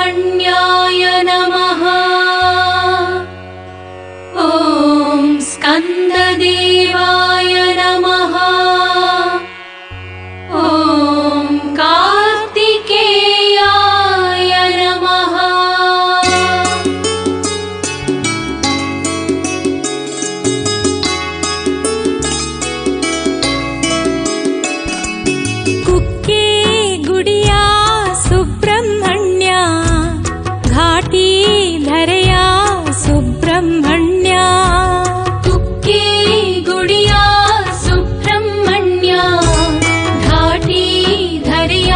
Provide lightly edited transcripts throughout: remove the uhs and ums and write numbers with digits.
सुब्रह्मण्याय नमः। ॐ स्कन्ददेवाय नमः। ॐ कार्तिकेयाय नमः। ಕುಕ್ಕೆ ಗುಡಿಯ ಸುಬ್ರಹ್ಮಣ್ಯ, ಘಾಟಿ ಧರೆಯ ಸುಬ್ರಹ್ಮಣ್ಯ. ಕುಕ್ಕೆ ಗುಡಿಯ ಸುಬ್ರಹ್ಮಣ್ಯ, ಘಾಟಿ ಧರೆಯ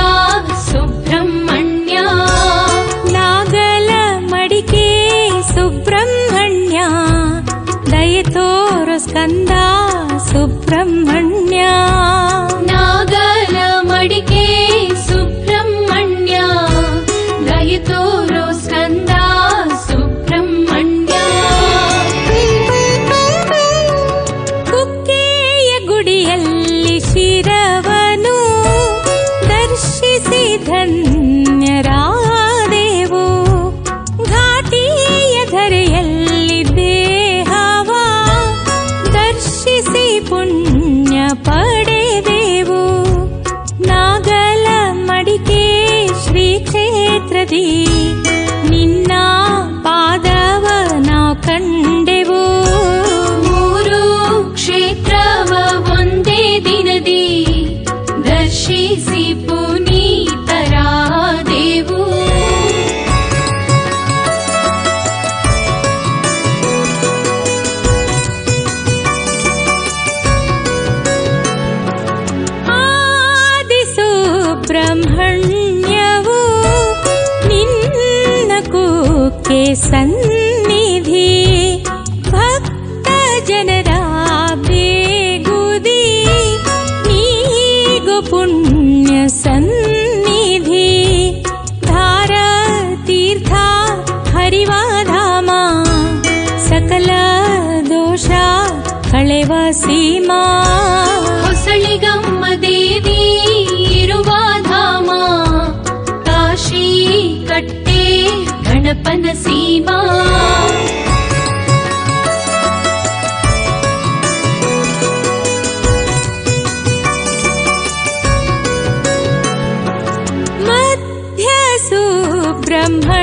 ಸುಬ್ರಹ್ಮಣ್ಯ. ನಾಗಲ ಮಡಿಕೆ ಸುಬ್ರಹ್ಮಣ್ಯ, ದಯೆ ತೋರು ಸ್ಕಂದ ಸುಬ್ರಹ್ಮಣ್ಯ. ನಾಗಲ ಮಡಿಕೆ ಸುಬ್ರಹ್ಮಣ್ಯ, ದಯೆ ತೋರೋ ಸ್ಕಂದ ಸುಬ್ರಹ್ಮಣ್ಯ. ಕುಕ್ಕೆಯ ಗುಡಿಯಲ್ಲಿ ಶಿರವನು ದರ್ಶಿಸಿ ಧನ್ಯರಾದೆವು. ಘಾಟಿಯ ಧರೆಯಲ್ಲಿ ದೇಹವ ದರ್ಶಿಸಿ ಪುಣ್ಯ ಪಡೆದೆವು. ನಾಗಲ ಮಡಿಕೆ ಶ್ರೀ ಕ್ಷೇತ್ರದಿ ನಿನ್ನ ಪಾದವ ನಾವು ಕಂಡೆವು. ಮೂರು ಕ್ಷೇತ್ರವ ಒಂದೇ ದಿನದಿ ದರ್ಶಿಸಿ ಪುನೀತರಾದೆವು. ಆದಿ ಸುಬ್ರಹ್ಮಣ್ಯವು ನಿನ್ನ ಕುಕ್ಕೆ ಸನ್ನಿಧಿ. ಭಕ್ತ ಜನರ ಬೇಗುದಿ ನೀಗು ಪುಣ್ಯ ಸನ್ನಿಧಿ. ಧಾರ ತೀರ್ಥ ಹರಿವ ಧಾಮ, ಸಕಲ ದೋಷ ಕಳೆವ ಸೀಮಾ. ಹೊಸಳಿಗಮ್ಮ ದೇವಿ ಇರುವ ಧಾಮ, ಕಾಶಿ ಕಟ್ಟೆ ಗಣಪನ ಸೀಮಾ. ಮಧ್ಯ ಸುಬ್ರಹ್ಮಣ್ಯವು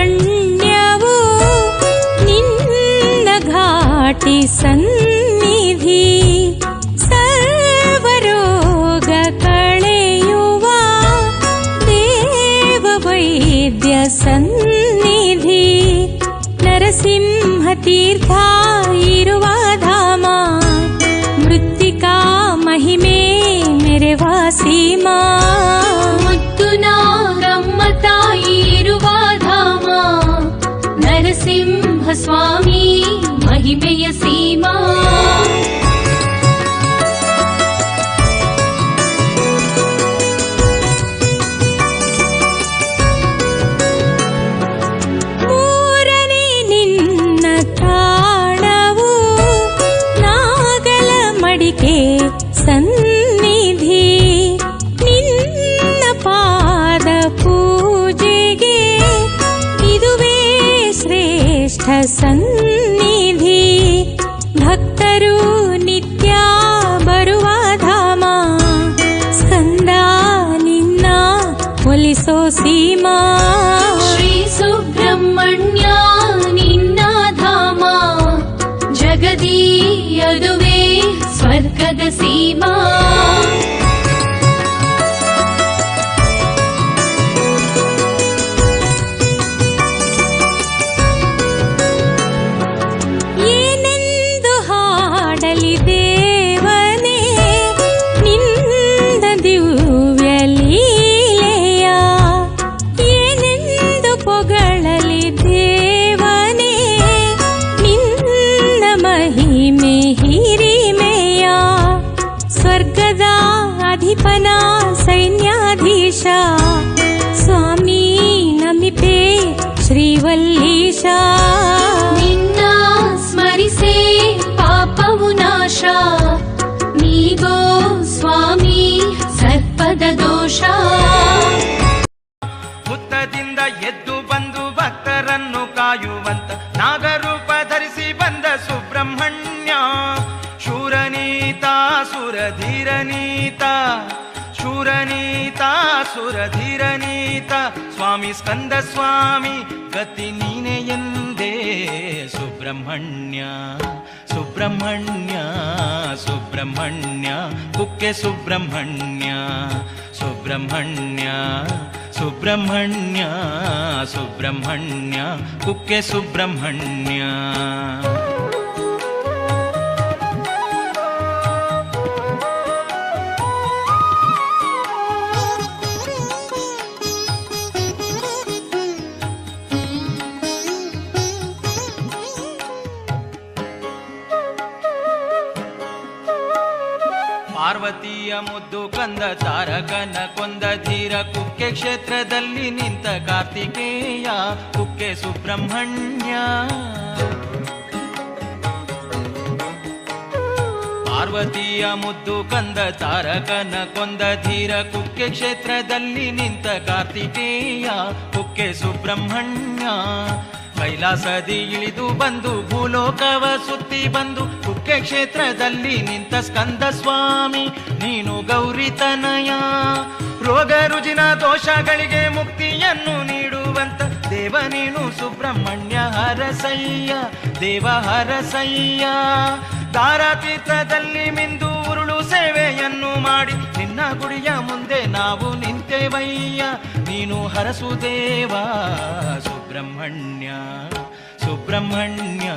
ನಿನ್ನ ಘಾಟಿ ಸನ್ನಿಧಿ. ಸರ್ವರೋಗ ಕಳೆಯುವ ದೇವ ವೈದ್ಯ ಸನ್ನಿಧಿ. ನರಸಿಂಹ ತೀರ್ಥ ಇರುವ ಧಾಮ, ಮೃತ್ತಿಕಾ ಮಹಿಮೆ ಮೆರೆವ ಸೀಮಾ. ಮುದ್ದು ನಾಗಮ್ಮ ತಾಯಿ ಇರುವ ಧಾಮ, ನರಸಿಂಹ ಸ್ವಾಮಿ ಮಹಿಮೆಯ ಸೀಮಾ. ಮೂರನೇ ನಿನ್ನ ತಾಣವು ನಾಗಲ ಮಡಿಕೆ ಸನ್ನಿಧಿ. ನಿನ್ನ ಪಾದ ಪೂಜೆಗೆ ಇದುವೇ ಶ್ರೇಷ್ಠ ಸನ್ನಿಧಿ. ಭಕ್ತರು ನಿತ್ಯ ಬರುವ ಧಾಮ, ಸ್ಕಂದ ನಿನ್ನ ಒಲಿಸೋ ಸೀಮಾ. ಶ್ರೀ ಸುಬ್ರಹ್ಮಣ್ಯ ನಿನ್ನ ಧಾಮ, ಜಗದಿ ಅದುವೇ ಸ್ವರ್ಗದ ಸೀಮಾ. ಏನೆಂದು ಹಾಡಲಿ ದೇವನೇ ನಿನ್ನ ದಿವ್ಯ ಲೀಲೆಯ. ಏನೆಂದು ಪೊಗಳಲಿ ದೇವನೇ ನಿನ್ನ ಮಹಿಮೆ ಹಿರಿಮೆಯ. ಸ್ವರ್ಗದ ಅಧಿಪನ ಸೈನ್ಯಾಧೀಶ, ಸ್ವಾಮಿ ನಮಿಪೆ ಶ್ರೀವಲ್ಲೀಶ. ನಿನ್ನ ಸ್ಮರಿಸೆ ಪಾಪವು ನಾಶ, ನೀಗೋ ಸ್ವಾಮಿ ಸರ್ಪದ ದೋಷ. ಹುತ್ತದಿಂದ ಎದ್ದು ಬಂದು ಶೂರನೀತ ಸುರಧೀರನೀತ ಸ್ವಾಮಿ ಸ್ಕಂದ ಸ್ವಾಮಿ ಗತಿ ನೀನೆ ಎಂದೇ ಸುಬ್ರಹ್ಮಣ್ಯ ಸುಬ್ರಹ್ಮಣ್ಯ ಸುಬ್ರಹ್ಮಣ್ಯ ಕುಕ್ಕೆ ಸುಬ್ರಹ್ಮಣ್ಯ ಸುಬ್ರಹ್ಮಣ್ಯ ಸುಬ್ರಹ್ಮಣ್ಯ ಸುಬ್ರಹ್ಮಣ್ಯ ಕುಕ್ಕೆ ಸುಬ್ರಹ್ಮಣ್ಯ. ಪಾರ್ವತಿಯ ಮುದ್ದು ಕಂದ ತಾರಕನ ಕೊಂದ ಧೀರ ಕುಕ್ಕೆ ಕ್ಷೇತ್ರದಲ್ಲಿ ನಿಂತ ಕಾರ್ತಿಕೇಯ ಕುಕ್ಕೆ ಸುಬ್ರಹ್ಮಣ್ಯ. ಪಾರ್ವತಿಯ ಮುದ್ದು ಕಂದ ತಾರಕನ ಕೊಂದ ಧೀರ ಕುಕ್ಕೆ ಕ್ಷೇತ್ರದಲ್ಲಿ ನಿಂತ ಕಾರ್ತಿಕೇಯ ಕುಕ್ಕೆ ಸುಬ್ರಹ್ಮಣ್ಯ. ಕೈಲಾಸದಿ ಇಳಿದು ಬಂದು ಭೂಲೋಕವ ಸುತ್ತಿ ಬಂದು ಕುಕ್ಕೆ ಕ್ಷೇತ್ರದಲ್ಲಿ ನಿಂತ ಸ್ಕಂದ ಸ್ವಾಮಿ ನೀನು ಗೌರಿತನಯ. ರೋಗ ರುಜಿನ ದೋಷಗಳಿಗೆ ಮುಕ್ತಿಯನ್ನು ನೀಡುವಂತ ದೇವ ನೀನು ಸುಬ್ರಹ್ಮಣ್ಯ ಹರಸಯ್ಯ ದೇವ ಹರಸಯ್ಯ. ದಾರಾತೀರ್ಥದಲ್ಲಿ ಮಿಂದು ಉರುಳು ಸೇವೆಯನ್ನು ಮಾಡಿ ನಿನ್ನ ಗುಡಿಯ ಮುಂದೆ ನಾವು ನಿಂತೆವಯ್ಯ ನೀನು ಹರಸು ದೇವ ಸುಬ್ರಹ್ಮಣ್ಯ ಸುಬ್ರಹ್ಮಣ್ಯ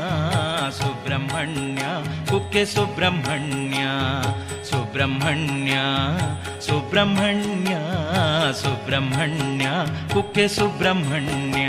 ಸುಬ್ರಹ್ಮಣ್ಯ ಕುಕ್ಕೆ ಸುಬ್ರಹ್ಮಣ್ಯ ಸುಬ್ರಹ್ಮಣ್ಯ ಸುಬ್ರಹ್ಮಣ್ಯ ಸುಬ್ರಹ್ಮಣ್ಯ ಕುಕ್ಕೆ ಸುಬ್ರಹ್ಮಣ್ಯ.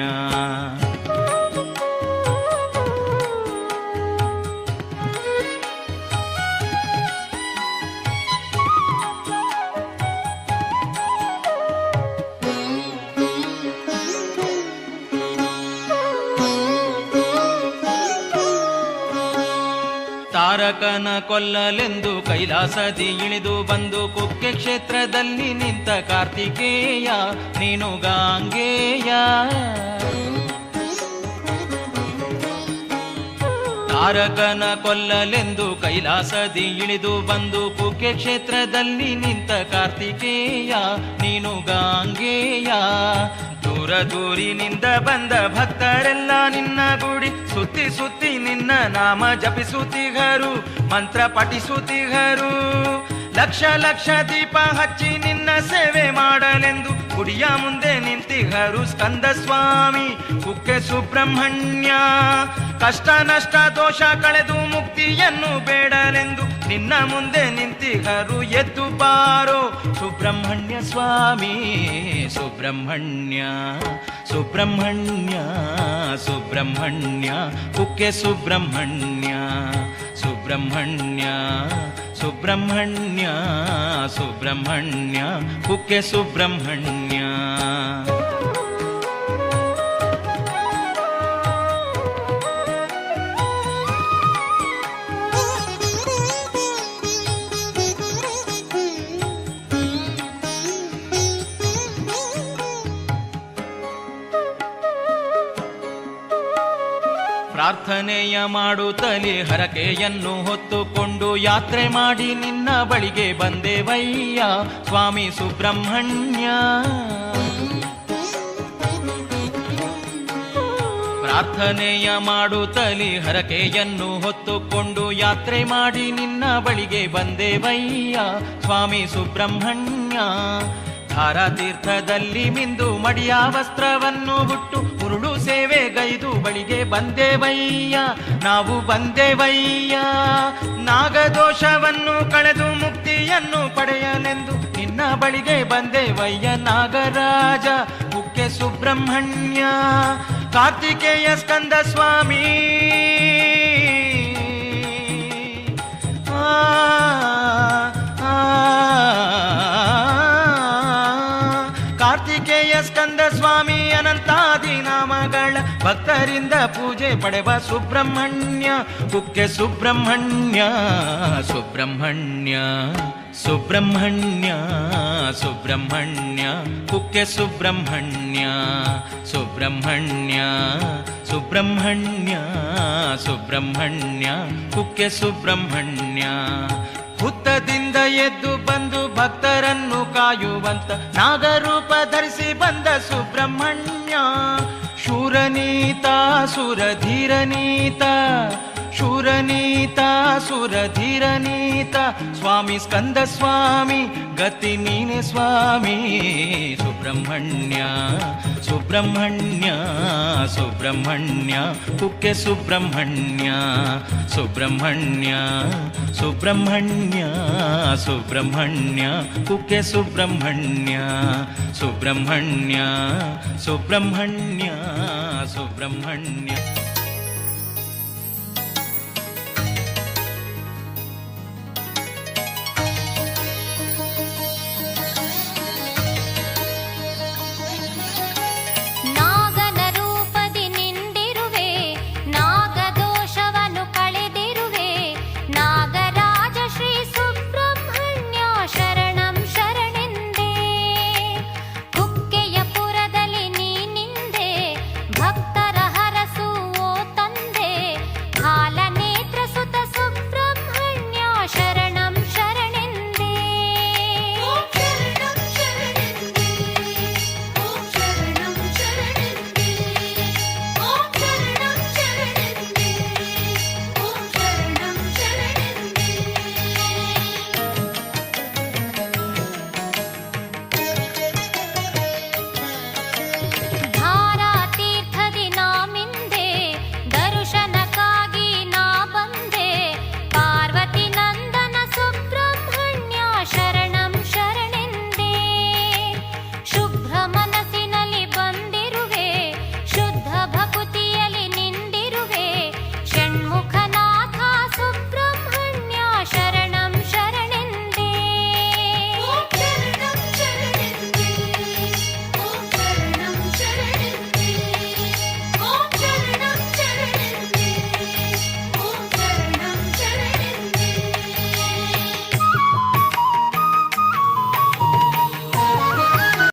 ತಾರಕನ ಕೊಲ್ಲಲೆಂದು ಕೈಲಾಸದಿ ಇಳಿದು ಬಂದು ಕುಕ್ಕೆ ಕ್ಷೇತ್ರದಲ್ಲಿ ನಿಂತ ಕಾರ್ತಿಕೇಯ ನೀನು ಗಾಂಗೇಯ. ತಾರಕನ ಕೊಲ್ಲಲೆಂದು ಕೈಲಾಸದಿ ಇಳಿದು ಬಂದು ಕುಕ್ಕೆ ಕ್ಷೇತ್ರದಲ್ಲಿ ನಿಂತ ಕಾರ್ತಿಕೇಯ ನೀನು ಗಾಂಗೇಯ. ದೂರ ದೂರಿನಿಂದ ಬಂದ ಭಕ್ತರೆಲ್ಲ ನಿನ್ನ ಗುಡಿ ಸುತ್ತಿ ಸುತ್ತಿ ನಿನ್ನ ನಾಮ ಜಪಿಸುತ್ತಿಗರು ಮಂತ್ರ ಪಠಿಸುತ್ತಿಗರು. ಲಕ್ಷ ಲಕ್ಷ ದೀಪ ಹಚ್ಚಿ ನಿನ್ನ ಸೇವೆ ಮಾಡಲೆಂದು ಗುಡಿಯ ಮುಂದೆ ನಿಂತಿಗರು ಸ್ಕಂದ ಸ್ವಾಮಿ ಕುಕ್ಕೆ ಸುಬ್ರಹ್ಮಣ್ಯ. ಕಷ್ಟ ನಷ್ಟ ದೋಷ ಕಳೆದು ಮುಕ್ತಿಯನ್ನು ಬೇಡಲೆಂದು ನಿನ್ನ ಮುಂದೆ ನಿಂತಿಗರು ಎದ್ದು ಬಾರೋ ಸುಬ್ರಹ್ಮಣ್ಯ ಸ್ವಾಮಿ ಸುಬ್ರಹ್ಮಣ್ಯ ಸುಬ್ರಹ್ಮಣ್ಯ ಸುಬ್ರಹ್ಮಣ್ಯ ಕುಕ್ಕೆ ಸುಬ್ರಹ್ಮಣ್ಯ ಸುಬ್ರಹ್ಮಣ್ಯ ಸುಬ್ರಹ್ಮಣ್ಯ ಸುಬ್ರಹ್ಮಣ್ಯ ಕುಕ್ಕೆ ಸುಬ್ರಹ್ಮಣ್ಯ. ಪ್ರಾರ್ಥನೆಯ ಮಾಡುತ್ತಲೇ ಹರಕೆಯನ್ನು ಹೊತ್ತುಕೊಂಡು ಯಾತ್ರೆ ಮಾಡಿ ನಿನ್ನ ಬಳಿಗೆ ಬಂದೆವಯ್ಯ ಸ್ವಾಮಿ ಸುಬ್ರಹ್ಮಣ್ಯ. ಪ್ರಾರ್ಥನೆಯ ಮಾಡುತ್ತಲೇ ಹರಕೆಯನ್ನು ಹೊತ್ತುಕೊಂಡು ಯಾತ್ರೆ ಮಾಡಿ ನಿನ್ನ ಬಳಿಗೆ ಬಂದೆವಯ್ಯ ಸ್ವಾಮಿ ಸುಬ್ರಹ್ಮಣ್ಯ. ಧಾರಾತೀರ್ಥದಲ್ಲಿ ಮಿಂದು ಮಡಿಯ ವಸ್ತ್ರವನ್ನು ಹುಟ್ಟು ಉರುಳು ಸೇವೆಗೈದು ಬಳಿಗೆ ಬಂದೆವಯ್ಯ ನಾವು ಬಂದೆವಯ್ಯ. ನಾಗದೋಷವನ್ನು ಕಳೆದು ಮುಕ್ತಿಯನ್ನು ಪಡೆಯಲೆಂದು ನಿನ್ನ ಬಳಿಗೆ ಬಂದೆವಯ್ಯ ನಾಗರಾಜ ಕುಕ್ಕೆ ಸುಬ್ರಹ್ಮಣ್ಯ. ಕಾರ್ತಿಕೇಯ ಸ್ಕಂದ ಸ್ವಾಮಿ ಕಾರ್ತಿಕೇಯ ಸ್ಕಂದ ಸ್ವಾಮಿ ಅನಂತಾದಿ ನಾಮಗಳ ಭಕ್ತರಿಂದ ಪೂಜೆ ಪಡೆವ ಸುಬ್ರಹ್ಮಣ್ಯ ಕುಕ್ಕೆ ಸುಬ್ರಹ್ಮಣ್ಯ ಸುಬ್ರಹ್ಮಣ್ಯ ಸುಬ್ರಹ್ಮಣ್ಯ ಸುಬ್ರಹ್ಮಣ್ಯ ಕುಕ್ಕೆ ಸುಬ್ರಹ್ಮಣ್ಯ ಸುಬ್ರಹ್ಮಣ್ಯ ಸುಬ್ರಹ್ಮಣ್ಯ ಸುಬ್ರಹ್ಮಣ್ಯ ಕುಕ್ಕೆ ಸುಬ್ರಹ್ಮಣ್ಯ. ಹುತ್ತದಿಂದ ಎದ್ದು ಬಂದು ಭಕ್ತರನ್ನು ಕಾಯುವಂತ ನಾಗರೂಪ ಧರಿಸಿ ಬಂದ ಸುಬ್ರಹ್ಮಣ್ಯ. ಶೂರನೀತ ಸುರಧೀರನೀತ, ಶೂರನೀತ ಸುರಧೀರನೀತ, ಸ್ವಾಮಿ ಸ್ಕಂದ ಸ್ವಾಮಿ ಗತಿ ನೀನೆ ಸ್ವಾಮಿ. ಸುಬ್ರಹ್ಮಣ್ಯ ಸುಬ್ರಹ್ಮಣ್ಯ ಸುಬ್ರಹ್ಮಣ್ಯ ಕುಕ್ಕೆ ಸುಬ್ರಹ್ಮಣ್ಯ. ಸುಬ್ರಹ್ಮಣ್ಯ ಸುಬ್ರಹ್ಮಣ್ಯ ಸುಬ್ರಹ್ಮಣ್ಯ ಕುಕ್ಕೆ ಸುಬ್ರಹ್ಮಣ್ಯ. ಸುಬ್ರಹ್ಮಣ್ಯ ಸುಬ್ರಹ್ಮಣ್ಯ ಸುಬ್ರಹ್ಮಣ್ಯ.